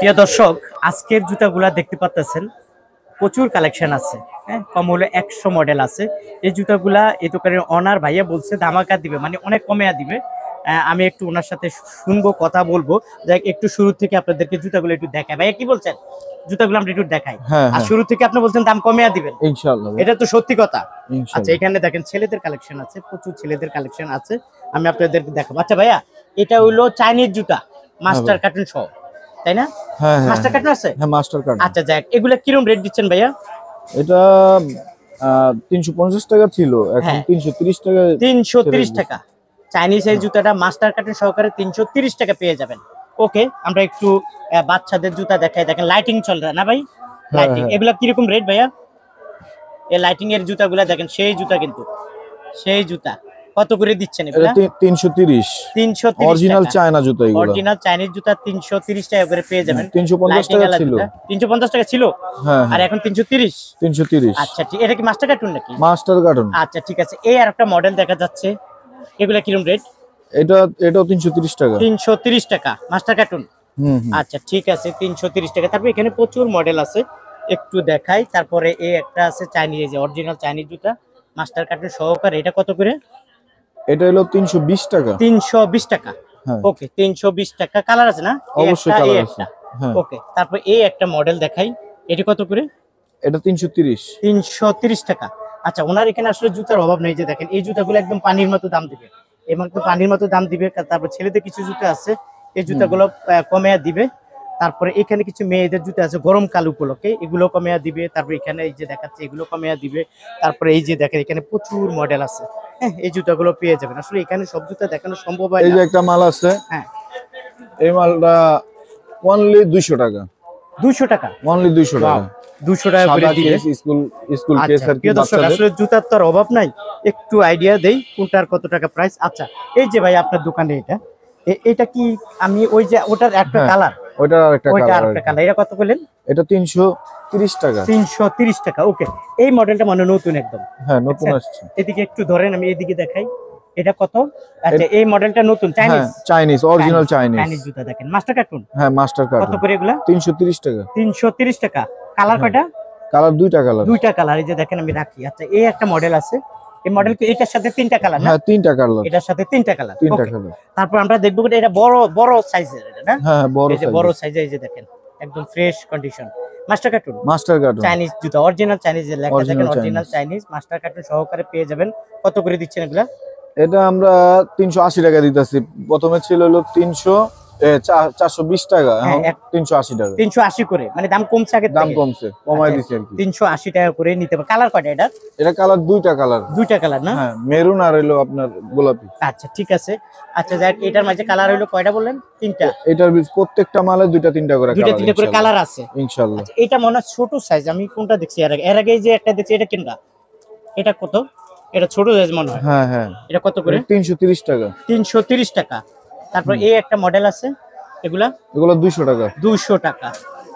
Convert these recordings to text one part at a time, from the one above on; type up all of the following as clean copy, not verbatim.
প্রিয় দর্শক, আজকের জুতাগুলা দেখতে পাচ্ছেন প্রচুর কালেকশন আছে। হ্যাঁ, কম হলে 100 মডেল আছে। এই জুতাগুলা এই দোকানের অনার ভাইয়া বলছে ধামাকা দিবে, মানে অনেক কমে দিবে। আমি একটু ওনার সাথে শুনবো, কথা বলবো। যাই একটু শুরু থেকে আপনাদেরকে জুতাগুলো একটু দেখাই। ভাইয়া কি বলছেন, জুতাগুলো আমরা একটু দেখাই। আর শুরু থেকে আপনি বলছেন দাম কমে দিবেন ইনশাআল্লাহ, এটা তো সত্যি কথা। ইনশাআল্লাহ। আচ্ছা, এখানে দেখেন ছেলেদের কালেকশন আছে, প্রচুর ছেলেদের কালেকশন আছে, আমি আপনাদেরকে দেখাবো। আচ্ছা ভাইয়া, এটা হইলো চাইনিজ জুতা, মাস্টার কার্টুন সহ, তাই না? হ্যাঁ, মাস্টার কার্টুন আছে। হ্যাঁ, মাস্টার কার্ড। আচ্ছা যাক, এগুলা কিরকম রেট দিচ্ছেন ভাইয়া? এটা 350 টাকা ছিল, এখন 330 টাকা। 330 টাকা চাইনিজ এই জুতাটা মাস্টার কার্টুন সহকারে 330 টাকা পেয়ে যাবেন। ওকে, আমরা একটু বাচ্চাদের জুতা দেখাই। দেখেন লাইটিং চলে না ভাই, লাইটিং। এগুলা কিরকম রেট ভাইয়া? এই লাইটিং এর জুতাগুলা দেখেন, সেই জুতা, কিন্তু সেই জুতা কত করে দিচ্ছেন এগুলা? 330 অরিজিনাল চায়না জুতা, এগুলো অরিজিনাল চাইনিজ জুতা 330 টাকা করে পেয়ে যাবেন। 350 টাকা ছিল। 350 টাকা ছিল, হ্যাঁ, আর এখন 330। আচ্ছা ঠিক, এটা কি মাস্টার কার্টুন নাকি? Master cartoon. আচ্ছা ঠিক আছে। এই আর একটা মডেল দেখা যাচ্ছে, এগুলা কিরকম রেট? এটাও 330 টাকা। 330 টাকা মাস্টার কার্টুন। আচ্ছা ঠিক আছে, 330 টাকা। তারপর এখানে প্রচুর মডেল আছে, একটু দেখাই। তারপরে এই একটা আছে চাইনিজ, অরিজিনাল চাইনিজ জুতা মাস্টার কার্টুন সহকারে, এটা কত করে? এটা হলো 320 টাকা। 320 টাকা। ওকে, 320 টাকা। কালার আছে না? অবশ্যই কালার আছে। ওকে, তারপর এই একটা মডেল দেখাই, এটা কত করে? এটা 330 টাকা। আচ্ছা, ওনার এখানে আসলে জুতার অভাব নেই, যে দেখেন এই জুতাগুলো একদম পানির মতো দাম দিবে, তো পানির মতো দাম দিবে। তারপর ছেলেদের কিছু জুতা আছে, এই জুতাগুলো কমে দিবে। তারপরে এখানে কিছু মেয়েদের জুতা আছে গরমকাল উপলক্ষে, এগুলো কমে দিবে। তারপর এখানে এই যে দেখাচ্ছে, এগুলো কমে দিবে। তারপরে এই যে দেখেন, এখানে প্রচুর মডেল আছে। হ্যাঁ, এই জুতাগুলো পেয়ে যাবেন। আসলে এখানে সব জুতা দেখানো সম্ভব হয় না। এই যে একটা মাল আছে, হ্যাঁ, এই মালটা অনলি 200 টাকা। 200 টাকা, অনলি 200 টাকা। 200 টাকা করে দিবে। স্কুল কেস আর কি। দর্শক, আসলে জুতার তো আর অভাব নাই, একটু আইডিয়া দেই কোনটার কত টাকা প্রাইস। আচ্ছা, এই যে ভাই আপনার দোকানে এটা কি, আমি ওই যে ওটার একটা কালার, ওইটার আরেকটা কালার, এটা কত বললেন? এটা 330 টাকা। 330 টাকা। ওকে, এই মডেলটা মানে নতুন একদম। হ্যাঁ, নতুন আসছে। এদিকে একটু ধরেন, আমি এদিকে দেখাই, এটা কত? আচ্ছা, এই মডেলটা নতুন চাইনিজ অরিজিনাল চাইনিজ জুতা দেখেন, মাস্টার কার্টুন। হ্যাঁ, মাস্টার কার্টুন। কত করে এগুলা? 330 টাকা। 330 টাকা। কালার কয়টা? কালার দুইটা কালার। এই যে দেখেন, আমি রাখি। আচ্ছা, এই একটা মডেল আছে, এই মডেল কি এটার সাথে 3টা কালার না? হ্যাঁ, 3টা কালার, এটার সাথে 3টা কালার। 3টা কালার। তারপর আমরা দেখবো এটা বড় সাইজের, এটা না? হ্যাঁ, বড় সাইজের। এই যে দেখেন, একদম fresh condition master cartoon. Chinese জুতা, অরিজিনাল চাইনিজ, লেখা দেখেন অরিজিনাল চাইনিজ মাস্টার কার্টুন সহকারে পেয়ে যাবেন। কত করে দিচ্ছেন এগুলা? এটা আমরা 380 টাকা দিতেছি। প্রথমে ছিল হলো 420 টাকা, এখন 380 টাকা। 380 করে, মানে দাম কমছে, আগে দাম কমছে, কমাই দিছি আর কি। 380 টাকা করে নিতে পারে। কালার কয়টা এটা? এটা কালার দুইটা কালার না? হ্যাঁ, মেরুন আর হলো আপনার গোলাপি। আচ্ছা ঠিক আছে। আচ্ছা যাক, এটার মাঝে কালার হলো কয়টা বললেন? 3টা। এটার প্রত্যেকটা মালে 2-3টা করে কালার আছে ইনশাআল্লাহ। আচ্ছা, এটা মনে হয় ছোট সাইজ, আমি কোনটা দেখছি এর আগে যে একটা দেখছি, এটা কোনটা? এটা কত? এটা ছোট সাইজ মনে হয়। হ্যাঁ, এটা কত করে? 330 টাকা। 330 টাকা। তারপর এই একটা মডেল আছে, এগুলো 200 টাকা। 200 টাকা।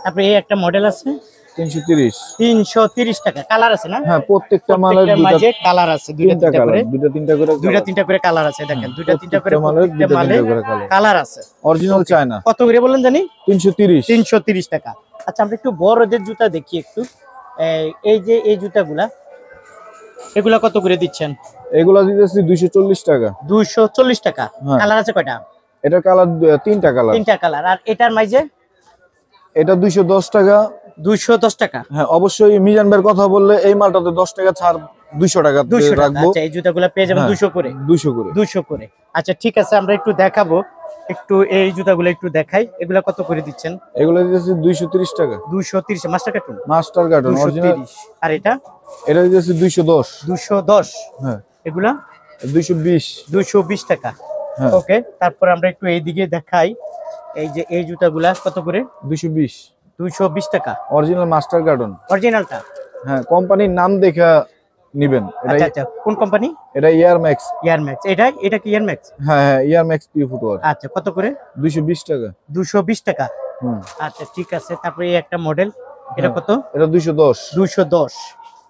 তারপর এই একটা মডেল আছে 330 টাকা। কালার আছে না? হ্যাঁ, প্রত্যেকটা মালের মাঝে কালার আছে, 2-3টা করে। 2-3টা করে কালার আছে, দেখেন 2-3টা করে কালার আছে। Original China. কত করে বলেন জানি? 330 টাকা। আচ্ছা, আমরা একটু বড়দের জুতা দেখি একটু। এই যে এই জুতাগুলা, এগুলা কত করে দিচ্ছেন? এগুলা দিতেছি 240 টাকা। 240 টাকা। কালার আছে কয়টা? এটা কালার 3টা কালার। আর এটার মাঝে? এটা 210 টাকা। 210 টাকা। হ্যাঁ, অবশ্যই মিজান ভাইয়ের কথা বললে এই মালটাতে 10 টাকা ছাড়, 200 টাকা রাখবো। আচ্ছা, এই জুতাগুলো পেয়ে যাবেন 200 করে। 200 করে। আচ্ছা ঠিক আছে, আমরা একটু দেখাবো, একটু এই জুতাগুলো একটু দেখাই। এগুলা কত করে দিচ্ছেন? এগুলো দিতেছি 230 টাকা। 230 মাস্টার কার্টুন অরিজিনাল। আর এটা দিতেছি 210। 210। হ্যাঁ, এগুলা 220 টাকা। ওকে, তারপর আমরা একটু এইদিকে দেখাই। এই যে এই জুতাগুলা কত করে? 220 টাকা। অরিজিনাল মাস্টার কার্টুন, অরিজিনালটা। হ্যাঁ, কোম্পানির নাম দেখা নিবেন। আচ্ছা, কোন কোম্পানি? এটা ইয়ার ম্যাক্স। এটা কি ইয়ার ম্যাক্স? হ্যাঁ, ইয়ার ম্যাক্স পিউ ফুটওয়ার। আচ্ছা, কত করে? 220 টাকা। 220 টাকা। আচ্ছা ঠিক আছে। তারপরে এই একটা মডেল, এটা কত? এটা 210।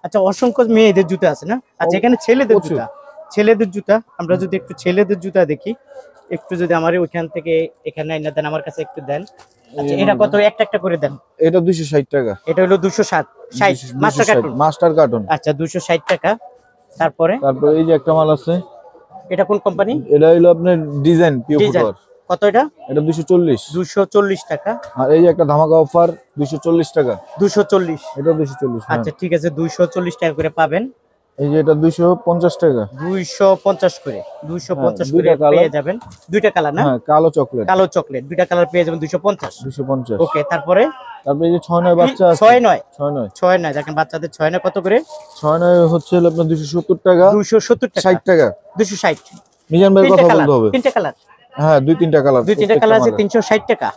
আচ্ছা, অসংখ্য মেয়েদের জুতা আছে না? আচ্ছা, এখানে ছেলেদের জুতা ছেলেদের জুতা, আমরা যদি একটু ছেলেদের জুতা দেখি, একটু যদি আমার ওইখান থেকে এখানে আইনা দেন, আমার কাছে একটু দেন। আচ্ছা এটা কত, একটা একটা করে দেন। এটা 260 টাকা। এটা হলো 260 মাস্টার কার্টুন। Master cartoon. আচ্ছা 260 টাকা। তারপরে এই যে একটা মাল আছে, এটা কোন কোম্পানি? এটা হলো আপনার ডিজাইন পিও ফুটওয়ার। কত এটা? এটা 240 240 টাকা। আর এই যে একটা ধামাকা অফার 240 টাকা। 240, এটা 240। আচ্ছা ঠিক আছে 240 টাকা করে পাবেন। এই যে এটা 250 টাকা। 250 করে, 250 করে দুইটা কালার পেয়ে যাবেন। দুইটা কালার না? হ্যাঁ, কালো চকলেট। কালো চকলেট দুইটা কালার পেয়ে যাবেন 250। 250। ওকে তারপরে এই যে 6-9 বাচ্চা আছে। 6-9 দেখেন বাচ্চাদের 6-9 কত করে? 6-9 হচ্ছে হলো আপনার 270 টাকা। 270 টাকা। 60 টাকা। 260। মিজান ভাইয়ের কথা বলতে হবে। তিনটা কালার। হ্যাঁ 2-3টা কালার। 2-3টা কালার আছে 360 টাকা।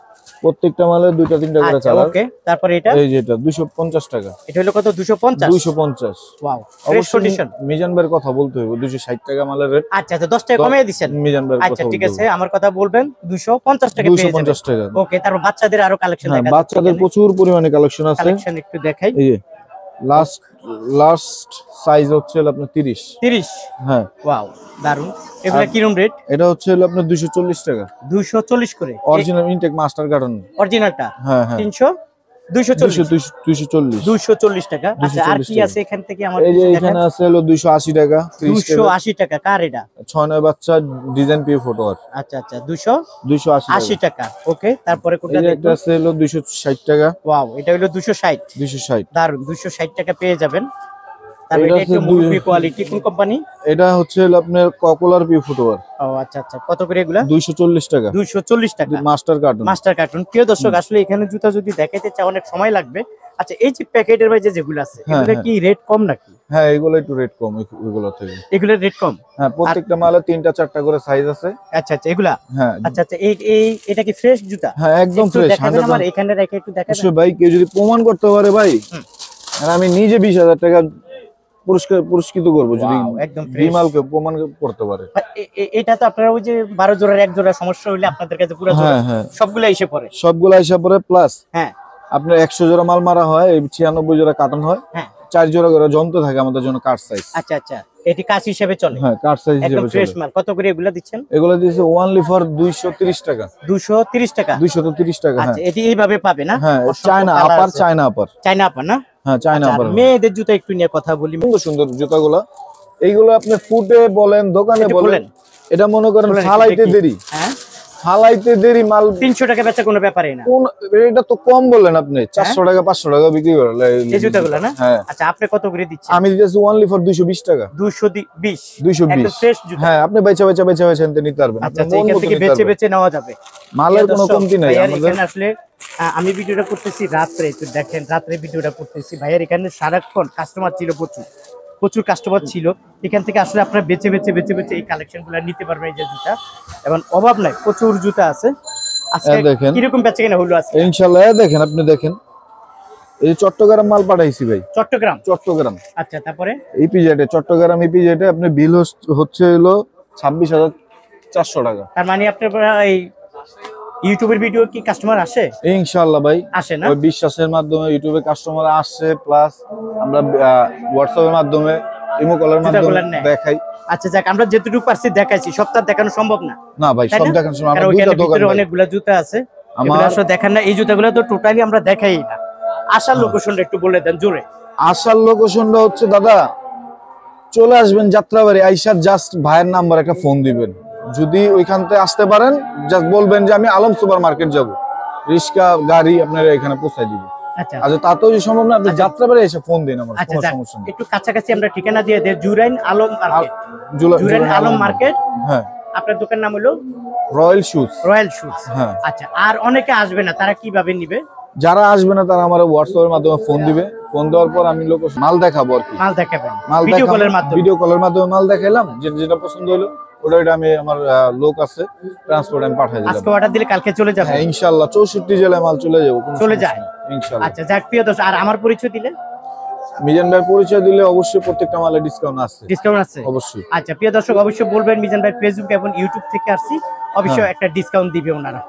প্রত্যেকটা মালে 2-3টা করে কালার। ওকে তারপরে এটা? এই যে এটা 250 টাকা। এটা হলো কত? 250। 250। Wow fresh condition. মিজান ভাইয়ের কথা বলতে হবে। 260 টাকা মালের রেট। আচ্ছা 10 টাকা কমিয়ে দিবেন। মিজান ভাইয়ের কথা। আচ্ছা ঠিক আছে আমার কথা বলবেন 250 টাকা পেয়ে যাবেন। 250 টাকা। ওকে তারপর বাচ্চাদের আরো কালেকশন দেখাচ্ছি। হ্যাঁ বাচ্চাদের প্রচুর পরিমাণে কালেকশন আছে। কালেকশন একটু দেখাই। এই যে লাস্ট সাইজ হচ্ছে আপনার 30। হ্যাঁ ওয়াও দারুন। এগুলা কি রকম রেট? এটা হচ্ছে আপনার 240 টাকা। 240 করে। Original intake master carton. অরিজিনালটা? হ্যাঁ হ্যাঁ 240 টাকা। আচ্ছা আর কি আছে এখান থেকে? আমার এই যে এখানে আছে হলো 280 টাকা। 280 টাকা। কার এটা? 6-9 বাচ্চা ডিজাইন পিও ফুটওয়ার। আচ্ছা 280 টাকা। ওকে তারপরে কোনটা দেখব? দেখব? এটা আছে হলো 260 টাকা। ওয়াও এটা হলো 260। দারুন 260 টাকা পেয়ে যাবেন। তারপর এটা একটু মুভি কোয়ালিটি, কোন কোম্পানি? এটা হচ্ছে হলো আপনার ককুলার পিও ফুটওয়ার। ও আচ্ছা কত করে এগুলা? 240 টাকা। 240 টাকা মাস্টার কার্টুন। প্রিয় দর্শক আসলে এখানে জুতা যদি দেখাইতে চাও অনেক সময় লাগবে। আচ্ছা এই যে প্যাকেটের বাইরে যেগুলো আছে এগুলা কি রেট কম নাকি? হ্যাঁ এগুলো একটু রেট কম এগুলো থেকে। এগুলোর রেট কম? হ্যাঁ প্রত্যেকটা মালে 3টা 4টা করে সাইজ আছে। আচ্ছা এগুলা? হ্যাঁ আচ্ছা এটা কি ফ্রেশ জুতা? হ্যাঁ একদম ফ্রেশ। দেখাবেন আমার এখানে রেখে একটু দেখাবেন? অবশ্যই ভাই, কেউ যদি প্রমাণ করতে পারে ভাই, আর আমি নিজে 20,000 টাকা পুরস্কৃত করবো যদি একদম বিমালকে প্রমাণ করতে পারে। এটা তো আপনারা ওই যে 12 জোড়ার এক জোড়া সমস্যা হইলে আপনাদের কাছে পুরো জোড়া সবগুলা এসে পড়ে? সবগুলা এসে পড়ে প্লাস হ্যাঁ আপনার 100 জোড়া মাল মারা হয়, 96 জোড়া কাটন হয়। হ্যাঁ 4 জোড়া করে যন্ত্র থাকে আমাদের জন্য কাট সাইজ। আচ্ছা এটি কাজ হিসেবে চলে? হ্যাঁ কাট সাইজ হিসেবে একদম চলে। ফ্রেশ মাল। কত করে এগুলা দিচ্ছেন? এগুলা দিয়েছে ওনলি ফর 230 টাকা। 230 টাকা? 230 টাকা। হ্যাঁ আচ্ছা এটি এইভাবে পাবে না? হ্যাঁ চায়না আপার না? হ্যাঁ চায়না আপার। মেয়েদের জুতা একটু নিয়ে কথা বলি। সুন্দর জুতাগুলো, এইগুলো আপনি ফুটে বলেন, দোকানে বলেন, এটা মনে করেন ফালাইতে দেরি। হ্যাঁ ফালাইতে দেরি মাল 300 টাকা বেচা কোনো ব্যাপারই না। এটা তো কম বললেন আপনি। 400 টাকা 500 টাকা বিক্রি করেন এই জুতাগুলো না? হ্যাঁ আচ্ছা আপনি কত করে দিচ্ছেন? আমি দিতেছি ওনলি ফর 220 টাকা। 220 একদম ফ্রেশ জুতা। হ্যাঁ আপনি বেচা নিতে পারবেন। আচ্ছা এখান থেকে বেচে নেওয়া যাবে। মালের কোনো কমতি নাই আমাদের। এখানে আসলে আমি ভিডিওটা করতেছি রাত্রে, একটু দেখেন রাত্রে ভিডিওটা করতেছি। ভাইয়ার এখানে সারাক্ষণ কাস্টমার ছিল, প্রচুর কাস্টমার ছিল। এখান থেকে আসলে আপনারা বেচে এই কালেকশনগুলো নিতে পারবেন। এই যে জুতা এবং অভাব নাই, প্রচুর জুতা আছে। আজকে কিরকম বেচে কিনা হলো আজকে? ইনশাআল্লাহ দেখেন, আপনি দেখেন এই চট্টগ্রাম মাল পাঠাইছি ভাই। চট্টগ্রাম। আচ্ছা তারপরে ইপিজেডে, চট্টগ্রাম ইপিজেডে আপনি বিল হচ্ছে হলো 26,400 টাকা। তার মানে আপনার এই ইউটিউবের ভিডিও কি কাস্টমার আসে? ইনশাআল্লাহ ভাই আসে না? ওই বিশ্বাসের মাধ্যমে ইউটিউবে কাস্টমার আসে, প্লাস আমরা হোয়াটসঅ্যাপের মাধ্যমে, ইমো কলের মাধ্যমে দেখাই। আচ্ছা যাক, আমরা যেটুকু পারছি দেখাইছি, সবটা দেখানো সম্ভব না। না ভাই সব দেখানো সম্ভব না, আমাদের ভিতরে অনেকগুলা জুতা আছে, এগুলো আসলে দেখান না। এই জুতাগুলো তো টোটালি আমরা দেখাই না। আসার লোকেশনটা একটু বলে দেন জোরে। আসার লোকেশনটা হচ্ছে দাদা, চলে আসবেন যাত্রাবাড়ি, আইসার জাস্ট ভাইয়ের নাম্বার একটা ফোন দিবেন। যদি ওইখান থেকে আসতে পারেন, জাস্ট বলবেন যে আমি আলম সুপার মার্কেট যাবো, রিক্সা গাড়ি আপনারা এখানে পৌঁছায় দিবে। আচ্ছা আচ্ছা তাতেও যদি সম্ভব না, আপনি যাত্রাবাড়ি এসে ফোন দিন, আমার কোনো সমস্যা নেই। একটু কাছাকাছি আমরা ঠিকানা দিয়ে দেই, জুরাইন আলম মার্কেট। জুরাইন আলম মার্কেট। হ্যাঁ আপনার দোকান নাম হলো রয়্যাল শুজ। হ্যাঁ আচ্ছা। আর অনেকে আসবে না, তারা কিভাবে নিবে? যারা আসবে না তারা আমার হোয়াটসঅ্যাপের মাধ্যমে ফোন দিবে। ফোন দেওয়ার পর আমি মাল দেখাবো আর কি। মাল দেখাবেন ভিডিও কলের মাধ্যমে মাল দেখাইলাম, যেটা পছন্দ হলো ওটা আমি আমার লোক আছে ট্রান্সপোর্ট, আমি পাঠিয়ে দিলাম। আজকে অর্ডার দিলে কালকে চলে যাবে? হ্যাঁ ইনশাআল্লাহ 64 জেলায় মাল চলে যাবে, চলে যায় ইনশাআল্লাহ। আচ্ছা যাক প্রিয় দর্শক, আর আমার পরিচয় দিলে? মিজান ভাই পরিচয় দিলে অবশ্যই প্রত্যেকটা মালে ডিসকাউন্ট আছে অবশ্যই। আচ্ছা প্রিয় দর্শক, অবশ্যই বলবেন মিজান ভাই ফেসবুক এবং ইউটিউব থেকে আসছি, অবশ্যই একটা ডিসকাউন্ট দিবে ওনারা।